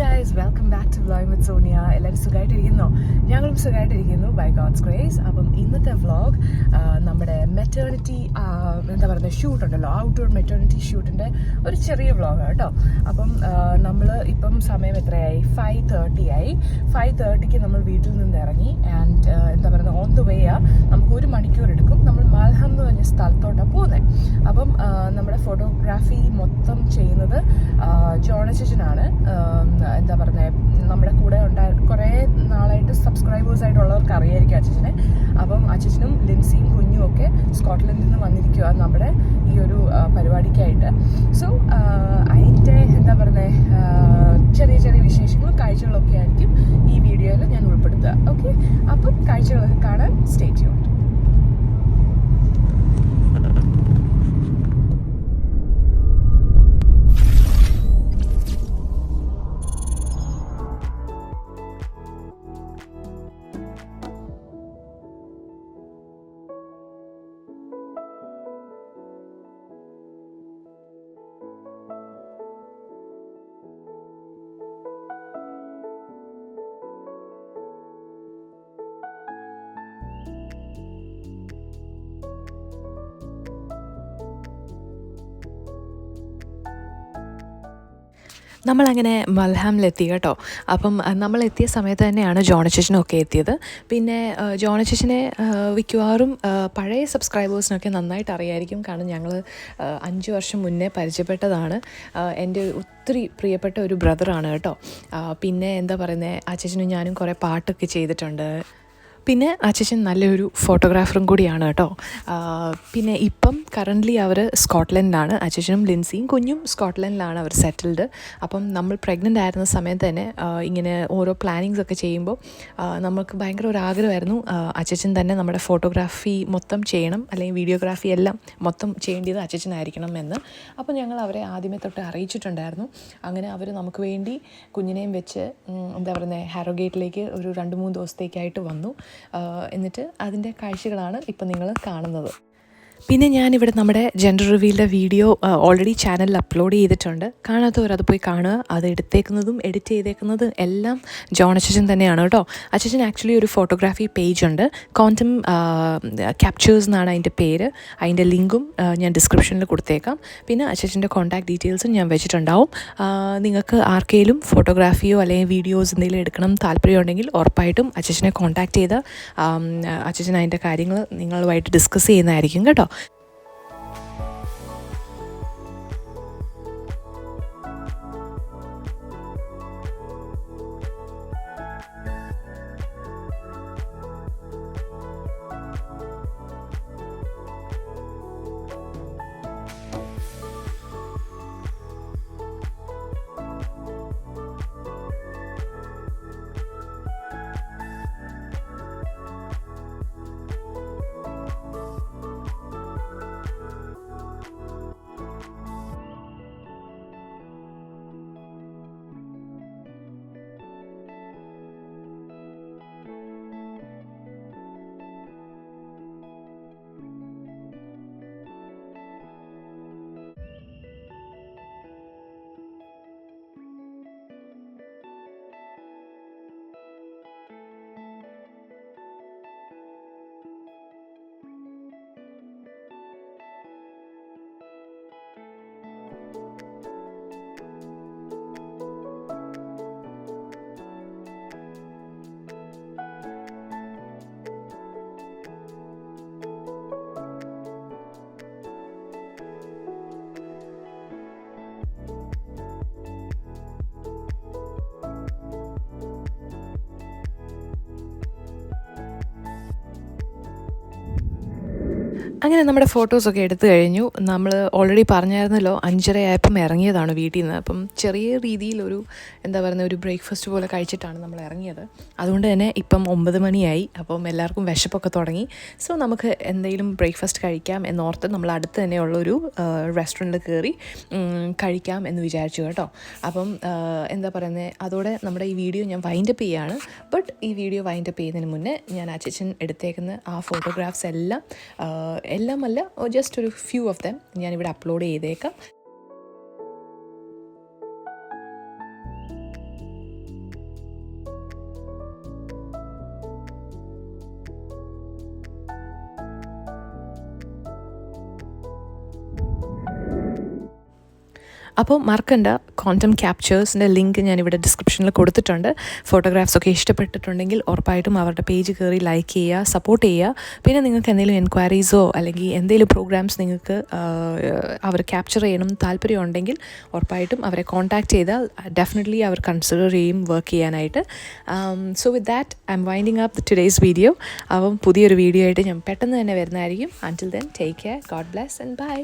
Guys, welcome back to vlog with Sonia. എല്ലാവരും സുഖമായിട്ടിരിക്കുന്നോ? ഞങ്ങളും സുഖമായിട്ടിരിക്കുന്നു ബൈ ഗോഡ്സ് ഗ്രേസ്. അപ്പം ഇന്നത്തെ വ്ലോഗ് നമ്മുടെ മെറ്റേണിറ്റി എന്താ പറയുക ഷൂട്ടുണ്ടല്ലോ, ഔട്ട്ഡോർ മെറ്റേണിറ്റി ഷൂട്ടിൻ്റെ ഒരു ചെറിയ വ്ലോഗാണ് കേട്ടോ. അപ്പം നമ്മൾ ഇപ്പം സമയം എത്രയായി? 5:30 ആയി. 5:30ക്ക് നമ്മൾ വീട്ടിൽ നിന്ന് ഇറങ്ങി. ആൻഡ് എന്താ പറയുക, ഓൺ ദ വേ നമുക്ക് 1 മണിക്കൂർ എടുക്കും. നമ്മൾ മൽഹം എന്ന് പറഞ്ഞ സ്ഥലത്തോട്ടാണ് പോകുന്നത്. അപ്പം നമ്മുടെ ഫോട്ടോഗ്രാഫി മൊത്തം ചെയ്യുന്നത് ജോണച്ചനാണ്. എന്താ പറയുന്നത്, നമ്മുടെ കൂടെ കുറേ നാളായിട്ട് സബ്സ്ക്രൈബേഴ്സ് ആയിട്ടുള്ളവർക്ക് അറിയായിരിക്കും അച്ഛനെ. അപ്പം അച്ഛനും ലിൻസിയും കുഞ്ഞും ഒക്കെ സ്കോട്ട്ലൻഡിൽ നിന്ന് വന്നിരിക്കുക നമ്മുടെ ഈ ഒരു പരിപാടിക്കായിട്ട്. സോ അതിൻ്റെ എന്താ പറയുന്നത് ചെറിയ ചെറിയ വിശേഷങ്ങളും കാഴ്ചകളൊക്കെ ആയിരിക്കും ഈ വീഡിയോയിൽ ഞാൻ ഉൾപ്പെടുത്തുക. ഓക്കെ, അപ്പം കാഴ്ചകളൊക്കെ കാണാൻ സ്റ്റേ ട്യൂൺഡ്. നമ്മളങ്ങനെ മൽഹാമിലെത്തി കേട്ടോ. അപ്പം നമ്മളെത്തിയ സമയത്ത് തന്നെയാണ് ജോണച്ചനൊക്കെ എത്തിയത്. പിന്നെ ജോണച്ചനെ മിക്കവാറും പഴയ സബ്സ്ക്രൈബേഴ്സിനൊക്കെ നന്നായിട്ട് അറിയായിരിക്കും. കാരണം ഞങ്ങൾ 5 വർഷം മുന്നേ പരിചയപ്പെട്ടതാണ്. എൻ്റെ ഒത്തിരി പ്രിയപ്പെട്ട ഒരു ബ്രദറാണ് കേട്ടോ. പിന്നെ എന്താ പറയുന്നത്, അച്ഛനും ഞാനും കുറേ പാട്ടൊക്കെ ചെയ്തിട്ടുണ്ട്. പിന്നെ അച്ഛൻ നല്ലൊരു ഫോട്ടോഗ്രാഫറും കൂടിയാണ് കേട്ടോ. പിന്നെ ഇപ്പം കറൻ്റ്ലി അവർ സ്കോട്ട്ലൻഡിലാണ്. അച്ഛനും ലിൻസിയും കുഞ്ഞും സ്കോട്ട്ലൻഡിലാണ് അവർ സെറ്റിൽഡ്. അപ്പം നമ്മൾ പ്രഗ്നൻ്റ് ആയിരുന്ന സമയത്ത് തന്നെ ഇങ്ങനെ ഓരോ പ്ലാനിങ്സ് ഒക്കെ ചെയ്യുമ്പോൾ നമുക്ക് ഭയങ്കര ഒരു ആഗ്രഹമായിരുന്നു അച്ഛൻ തന്നെ നമ്മുടെ ഫോട്ടോഗ്രാഫി മൊത്തം ചെയ്യണം, അല്ലെങ്കിൽ വീഡിയോഗ്രാഫി എല്ലാം മൊത്തം ചെയ്യേണ്ടത് അച്ഛനായിരിക്കണം എന്ന്. അപ്പോൾ ഞങ്ങൾ അവരെ ആദ്യമേ തൊട്ട് അറിയിച്ചിട്ടുണ്ടായിരുന്നു. അങ്ങനെ അവർ നമുക്ക് വേണ്ടി കുഞ്ഞിനെയും വെച്ച് എന്താ പറയുന്നത് ഹാരോഗേറ്റിലേക്ക് ഒരു 2-3 ദിവസത്തേക്കായിട്ട് വന്നു. എന്നിട്ട് അതിൻ്റെ കാഴ്ചകളാണ് ഇപ്പം നിങ്ങൾ കാണുന്നത്. പിന്നെ ഞാനിവിടെ നമ്മുടെ ജെൻഡർ റിവീലിൻ്റെ വീഡിയോ ഓൾറെഡി ചാനലിൽ അപ്ലോഡ് ചെയ്തിട്ടുണ്ട്. കാണാത്തവർ അത് പോയി കാണുക. അത് എടുത്തേക്കുന്നതും എഡിറ്റ് ചെയ്തേക്കുന്നതും എല്ലാം ജോണച്ചൻ തന്നെയാണ് കേട്ടോ. അച്ഛൻ ആക്ച്വലി ഒരു ഫോട്ടോഗ്രാഫി പേജ് ഉണ്ട്, ക്വാണ്ടം ക്യാപ്ചേഴ്സ് എന്നാണ് അതിൻ്റെ പേര്. അതിൻ്റെ ലിങ്കും ഞാൻ ഡിസ്ക്രിപ്ഷനിൽ കൊടുത്തേക്കാം. പിന്നെ അച്ഛൻ്റെ കോൺടാക്ട് ഡീറ്റെയിൽസും ഞാൻ വെച്ചിട്ടുണ്ടാവും. നിങ്ങൾക്ക് ആർക്കെങ്കിലും ഫോട്ടോഗ്രാഫിയോ അല്ലെങ്കിൽ വീഡിയോസ് എന്തെങ്കിലും എടുക്കണം താല്പര്യമുണ്ടെങ്കിൽ ഉറപ്പായിട്ടും അച്ഛനെ കോൺടാക്ട് ചെയ്ത് അച്ഛൻ അതിൻ്റെ കാര്യങ്ങൾ നിങ്ങളുമായിട്ട് ഡിസ്കസ് ചെയ്യുന്നതായിരിക്കും കേട്ടോ. അങ്ങനെ നമ്മുടെ ഫോട്ടോസൊക്കെ എടുത്തു കഴിഞ്ഞു. നമ്മൾ ഓൾറെഡി പറഞ്ഞായിരുന്നല്ലോ 5:30 ആയപ്പം ഇറങ്ങിയതാണ് വീട്ടിൽ നിന്ന്. അപ്പം ചെറിയ രീതിയിലൊരു എന്താ പറയുക ഒരു ബ്രേക്ക്ഫാസ്റ്റ് പോലെ കഴിച്ചിട്ടാണ് നമ്മൾ ഇറങ്ങിയത്. അതുകൊണ്ട് തന്നെ ഇപ്പം 9 മണിയായി. അപ്പം എല്ലാവർക്കും വിശപ്പൊക്കെ തുടങ്ങി. സോ നമുക്ക് എന്തെങ്കിലും ബ്രേക്ക്ഫാസ്റ്റ് കഴിക്കാം എന്നോർത്ത് നമ്മൾ അടുത്ത് തന്നെയുള്ളൊരു റെസ്റ്റോറൻറ്റിൽ കയറി കഴിക്കാം എന്ന് വിചാരിച്ചു കേട്ടോ. അപ്പം എന്താ പറയുന്നത്, അതോടെ നമ്മുടെ ഈ വീഡിയോ ഞാൻ വൈൻഡപ്പ് ചെയ്യുകയാണ്. ബട്ട് ഈ വീഡിയോ വൈൻഡപ്പ് ചെയ്യുന്നതിന് മുന്നേ ഞാൻ അച്ഛൻ എടുത്തേക്കുന്ന ആ ഫോട്ടോഗ്രാഫ്സ് എല്ലാമല്ല, ജസ്റ്റ് ഒരു ഫ്യൂ ഓഫ് ദം ഞാനിവിടെ അപ്ലോഡ് ചെയ്തേക്കാം. അപ്പോൾ മറക്കണ്ട, ക്വാണ്ടം ക്യാപ്ചേഴ്സിൻ്റെ ലിങ്ക് ഞാനിവിടെ ഡിസ്ക്രിപ്ഷനിൽ കൊടുത്തിട്ടുണ്ട്. ഫോട്ടോഗ്രാഫ്സൊക്കെ ഇഷ്ടപ്പെട്ടിട്ടുണ്ടെങ്കിൽ ഉറപ്പായിട്ടും അവരുടെ പേജ് കയറി ലൈക്ക് ചെയ്യുക, സപ്പോർട്ട് ചെയ്യുക. പിന്നെ നിങ്ങൾക്ക് എന്തെങ്കിലും എൻക്വയറീസോ അല്ലെങ്കിൽ എന്തെങ്കിലും പ്രോഗ്രാംസ് നിങ്ങൾക്ക് അവർ ക്യാപ്ചർ ചെയ്യണം താല്പര്യം ഉണ്ടെങ്കിൽ ഉറപ്പായിട്ടും അവരെ കോൺടാക്റ്റ് ചെയ്താൽ ഡെഫിനറ്റ്ലി അവർ കൺസിഡർ ചെയ്യും വർക്ക് ചെയ്യാനായിട്ട്. So with that I'm winding up today's video. അപ്പം പുതിയൊരു വീഡിയോ ആയിട്ട് ഞാൻ പെട്ടെന്ന് തന്നെ വരുന്നതായിരിക്കും. Until then take care, God bless and by.